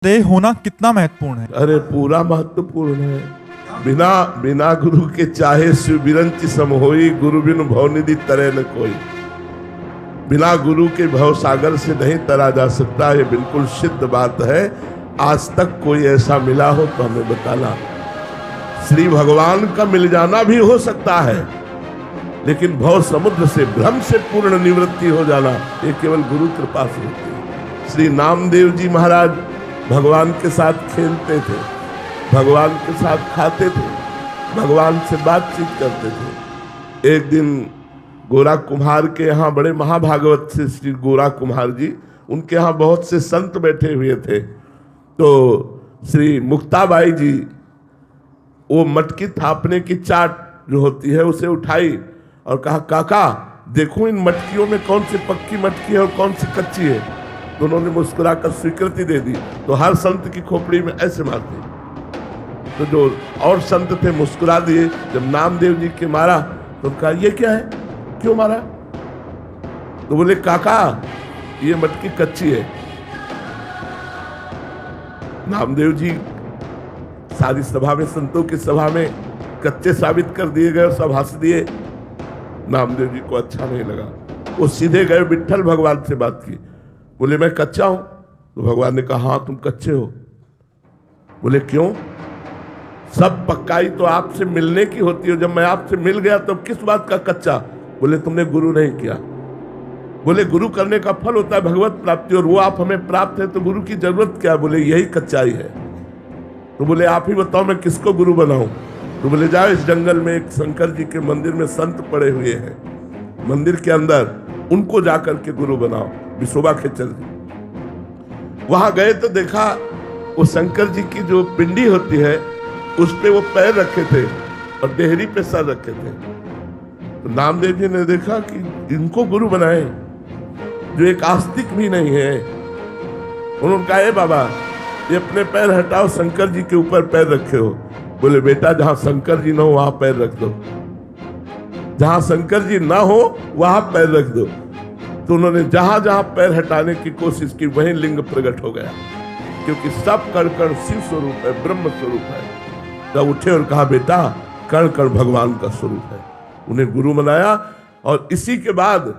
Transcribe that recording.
देह होना कितना महत्वपूर्ण है? अरे पूरा महत्वपूर्ण है। बिना बिना गुरु के चाहे शिव बिरंच सम होई, गुरु बिनु भव निधि तरे न कोई। बिना गुरु के भव सागर से नहीं तरा जा सकता, ये बिल्कुल सिद्ध बात है। आज तक कोई ऐसा मिला हो तो हमें बताना। श्री भगवान का मिल जाना भी हो सकता है, लेकिन भव समुद्र से भ्रम से पूर्ण निवृत्ति हो जाना ये केवल गुरु कृपा से होती है। श्री नामदेव जी महाराज भगवान के साथ खेलते थे, भगवान के साथ खाते थे, भगवान से बातचीत करते थे। एक दिन गोरा कुम्हार के यहाँ, बड़े महाभागवत से श्री गोरा कुम्हार जी, उनके यहाँ बहुत से संत बैठे हुए थे। तो श्री मुक्ताबाई जी वो मटकी थापने की चाट जो होती है उसे उठाई और कहा, काका देखो इन मटकियों में कौन सी पक्की मटकी है और कौन सी कच्ची है। तो उन्होंने मुस्कुराकर स्वीकृति दे दी। तो हर संत की खोपड़ी में ऐसे मारते। तो जो और संत थे मुस्कुरा दिए। जब नामदेव जी के मारा तो कहा, ये क्या है, क्यों मारा? तो बोले, काका ये मटकी कच्ची है। नामदेव जी सारी सभा में, संतों की सभा में कच्चे साबित कर दिए गए, सब हंस दिए। नामदेव जी को अच्छा नहीं लगा। वो सीधे गए, विट्ठल भगवान से बात की। बोले, मैं कच्चा हूं? तो भगवान ने कहा, हाँ तुम कच्चे हो। बोले, क्यों? सब पक्काई तो आपसे मिलने की होती है, जब मैं आपसे मिल गया तो किस बात का कच्चा? बोले, तुमने गुरु नहीं किया। बोले, गुरु करने का फल होता है भगवत प्राप्ति, और वो आप हमें प्राप्त है तो गुरु की जरूरत क्या? बोले, यही कच्चाई है। तो बोले, आप ही बताओ मैं किसको गुरु बनाऊं? तो बोले, जाओ इस जंगल में एक शंकर जी के मंदिर में संत पड़े हुए हैं, मंदिर के अंदर, उनको जाकर के गुरु बनाओ। विशोबा खेचर जी वहां गए तो देखा वो शंकर जी की जो पिंडी होती है उस पे वो पैर रखे थे और देहरी पे सर रखे थे। तो नामदेव जी ने देखा कि इनको गुरु बनाए जो एक आस्तिक भी नहीं है। उन्होंने कहा, ए बाबा ये अपने पैर हटाओ, शंकर जी के ऊपर पैर रखे हो। बोले, बेटा जहां शंकर जी ना हो वहां पैर रख दो, जहां शंकर जी ना हो वहां पैर रख दो। तो उन्होंने जहां जहां पैर हटाने की कोशिश की वहीं लिंग प्रकट हो गया, क्योंकि सब कण कण शिव स्वरूप है, ब्रह्म स्वरूप है। तब उठे और कहा, बेटा कण कण भगवान का स्वरूप है। उन्हें गुरु बनाया और इसी के बाद